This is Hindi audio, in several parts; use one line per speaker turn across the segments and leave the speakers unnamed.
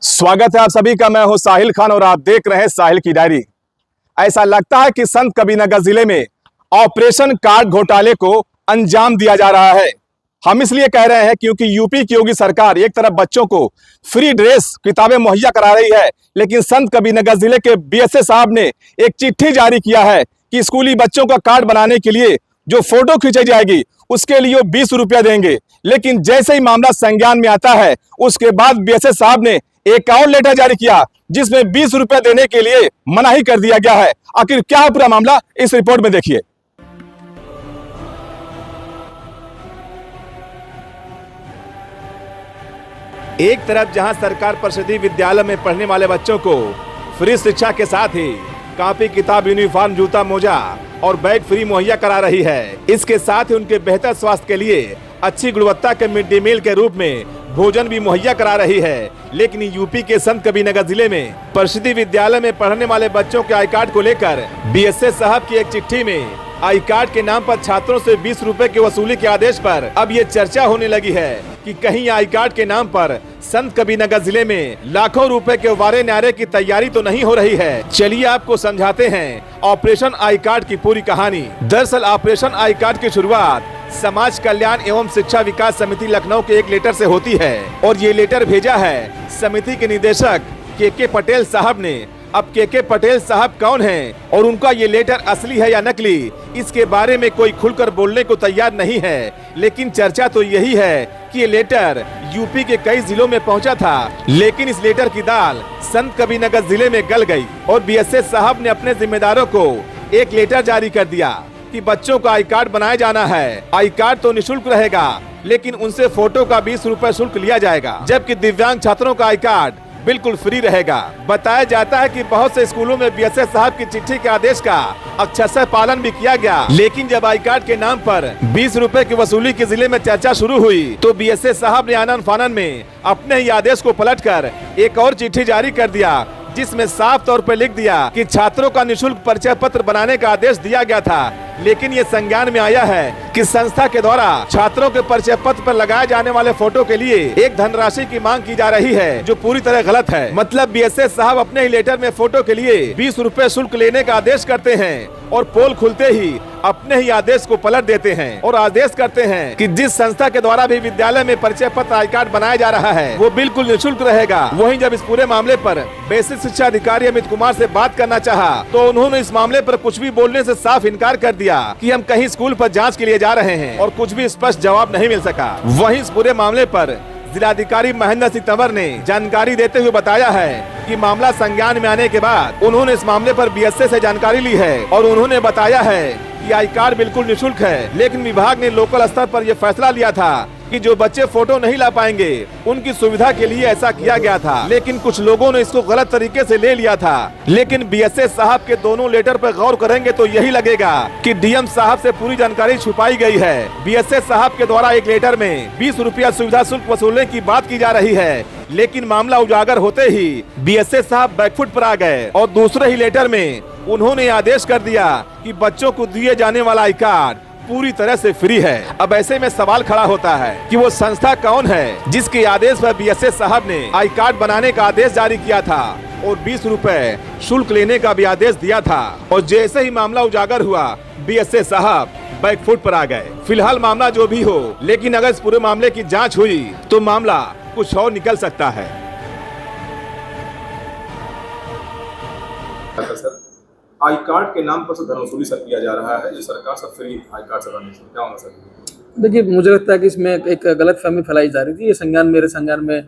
स्वागत है आप सभी का। मैं हूं साहिल खान और आप देख रहे हैं साहिल की डायरी। ऐसा लगता है कि संत कबीरनगर जिले में ऑपरेशन कार्ड घोटाले को अंजाम दिया जा रहा है। हम इसलिए कह रहे हैं क्योंकि यूपी की योगी सरकार एक तरफ बच्चों को फ्री ड्रेस किताबें मुहैया करा रही है, लेकिन संत कबीरनगर जिले के बीएसए साहब ने एक चिट्ठी जारी किया है कि स्कूली बच्चों का कार्ड बनाने के लिए जो फोटो खींची जाएगी उसके लिए 20 रुपया देंगे। लेकिन जैसे ही मामला संज्ञान में आता है उसके बाद बीएसए साहब ने एक और लेटर जारी किया जिसमें 20 रुपया देने के लिए मनाही कर दिया गया है। आखिर क्या है पूरा मामला, इस रिपोर्ट में देखिए। एक तरफ जहां सरकार परिषदीय विद्यालय में पढ़ने वाले बच्चों को फ्री शिक्षा के साथ ही कॉपी किताब यूनिफॉर्म जूता मोजा और बैग फ्री मुहैया करा रही है, इसके साथ ही उनके बेहतर स्वास्थ्य के लिए अच्छी गुणवत्ता के मिड डे मील के रूप में भोजन भी मुहैया करा रही है। लेकिन यूपी के संत कबीरनगर जिले में परिषदीय विद्यालय में पढ़ने वाले बच्चों के आई कार्ड को लेकर बीएसए साहब की एक चिट्ठी में आई कार्ड के नाम पर छात्रों से 20 रुपए की वसूली के आदेश पर अब ये चर्चा होने लगी है कि कहीं आई कार्ड के नाम पर संत कबीरनगर जिले में लाखों रुपए के वारे न्यारे की तैयारी तो नहीं हो रही है। चलिए आपको समझाते हैं ऑपरेशन आई कार्ड की पूरी कहानी। दरअसल ऑपरेशन आई कार्ड की शुरुआत समाज कल्याण एवं शिक्षा विकास समिति लखनऊ के एक लेटर से होती है और ये लेटर भेजा है समिति के निदेशक के पटेल साहब ने। अब के पटेल साहब कौन हैं और उनका ये लेटर असली है या नकली, इसके बारे में कोई खुलकर बोलने को तैयार नहीं है। लेकिन चर्चा तो यही है कि ये लेटर यूपी के कई जिलों में पहुंचा था, लेकिन इस लेटर की दाल संत कबीरनगर जिले में गल गई और बीएसए साहब ने अपने जिम्मेदारों को एक लेटर जारी कर दिया कि बच्चों का आई कार्ड बनाया जाना है। आई कार्ड तो निःशुल्क रहेगा, लेकिन उनसे फोटो का 20 रुपए शुल्क लिया जाएगा, जबकि दिव्यांग छात्रों का आई कार्ड बिल्कुल फ्री रहेगा। बताया जाता है कि बहुत से स्कूलों में बीएसए साहब की चिट्ठी के आदेश का अक्षरशः पालन भी किया गया, लेकिन जब आई कार्ड के नाम पर 20 रुपए की वसूली की जिले में चर्चा शुरू हुई तो बीएसए साहब ने आनन फानन में अपने ही आदेश को पलटकर एक और चिट्ठी जारी कर दिया जिसमें साफ तौर पर लिख दिया कि छात्रों का निःशुल्क परिचय पत्र बनाने का आदेश दिया गया था। लेकिन ये संज्ञान में आया है कि संस्था के द्वारा छात्रों के परिचय पत्र पर लगाए जाने वाले फोटो के लिए एक धनराशि की मांग की जा रही है, जो पूरी तरह गलत है। मतलब बीएसए साहब अपने ही लेटर में फोटो के लिए 20 रुपए शुल्क लेने का आदेश करते हैं और पोल खुलते ही अपने ही आदेश को पलट देते हैं और आदेश करते हैं कि जिस संस्था के द्वारा भी विद्यालय में परिचय पत्र आई कार्ड बनाया जा रहा है वो बिल्कुल निःशुल्क रहेगा। वहीं जब इस पूरे मामले पर बेसिक शिक्षा अधिकारी अमित कुमार से बात करना चाहा तो उन्होंने इस मामले पर कुछ भी बोलने से साफ इनकार कर दिया कि हम कहीं स्कूल पर जांच के लिए जा रहे हैं और कुछ भी स्पष्ट जवाब नहीं मिल सका। वहीं इस पूरे मामले पर जिलाधिकारी महेंद्र सिंह तंवर ने जानकारी देते हुए बताया है कि मामला संज्ञान में आने के बाद उन्होंने इस मामले पर बीएसए से जानकारी ली है और उन्होंने बताया है कि आई कार्ड बिल्कुल निःशुल्क है, लेकिन विभाग ने लोकल स्तर पर यह फैसला लिया था कि जो बच्चे फोटो नहीं ला पाएंगे उनकी सुविधा के लिए ऐसा किया गया था, लेकिन कुछ लोगों ने इसको गलत तरीके से ले लिया था। लेकिन बीएसए साहब के दोनों लेटर पर गौर करेंगे तो यही लगेगा कि डीएम साहब से पूरी जानकारी छुपाई गई है। बीएसए साहब के द्वारा एक लेटर में 20 रुपया सुविधा शुल्क वसूलने की बात की जा रही है, लेकिन मामला उजागर होते ही बीएसए साहब बैकफुट पर आ गए और दूसरे ही लेटर में उन्होंने आदेश कर दिया कि बच्चों को दिए जाने वाला आई कार्ड पूरी तरह से फ्री है। अब ऐसे में सवाल खड़ा होता है कि वो संस्था कौन है जिसके आदेश पर बीएसए साहब ने आई कार्ड बनाने का आदेश जारी किया था और 20 रुपए शुल्क लेने का भी आदेश दिया था। और जैसे ही मामला उजागर हुआ बीएसए साहब बैकफुट पर आ गए। फिलहाल मामला जो भी हो, लेकिन अगर इस पूरे मामले की जाँच हुई तो मामला कुछ और निकल सकता है।
सर, आई कार्ड के नाम पर धन वसूली सर किया जा रहा है, जो सरकार सब फ्री आई कार्ड से बनाने क्या होगा सर?
देखिए, मुझे लगता है कि इसमें एक गलतफहमी फैलाई जा रही थी। ये संज्ञान मेरे संज्ञान में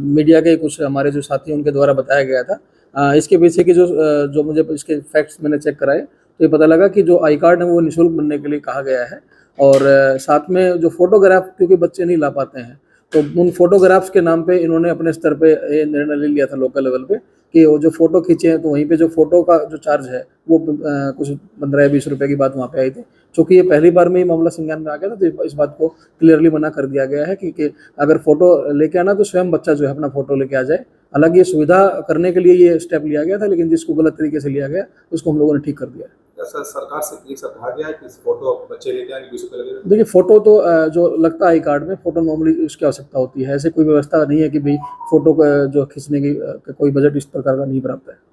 मीडिया के कुछ हमारे जो साथी हैं उनके द्वारा बताया गया था। इसके पीछे की जो मुझे इसके फैक्ट्स मैंने चेक कराए तो ये पता लगा कि जो आई कार्ड है वो निःशुल्क बनने के लिए कहा गया है और साथ में जो फोटोग्राफ क्योंकि बच्चे नहीं ला पाते हैं तो उन फोटोग्राफ्स के नाम पे इन्होंने अपने स्तर पे ये निर्णय ले लिया था लोकल लेवल पे कि वो जो फोटो खींचे हैं तो वहीं पे जो फोटो का जो चार्ज है वो कुछ 15-20 रुपए की बात वहाँ पे आई थी। चूँकि ये पहली बार में ही मामला संज्ञान में आ गया था तो इस बात को क्लियरली मना कर दिया गया है कि अगर फोटो लेके आना तो स्वयं बच्चा जो है अपना फोटो लेके आ जाए। हालांकि ये सुविधा करने के लिए ये स्टेप लिया गया था, लेकिन जिसको गलत तरीके से लिया गया उसको हम लोगों ने ठीक कर दिया है।
क्या सरकार से एक साथ कहा गया है कि इस फोटो बच्चे लेके आएंगे 20 रुपये लगेगा?
देखिए फोटो तो जो लगता है आई कार्ड में, फोटो नॉर्मली उसकी आवश्यकता होती है, ऐसे कोई व्यवस्था नहीं है कि भाई फोटो का जो खींचने की कोई बजट इस प्रकार का नहीं प्राप्त है।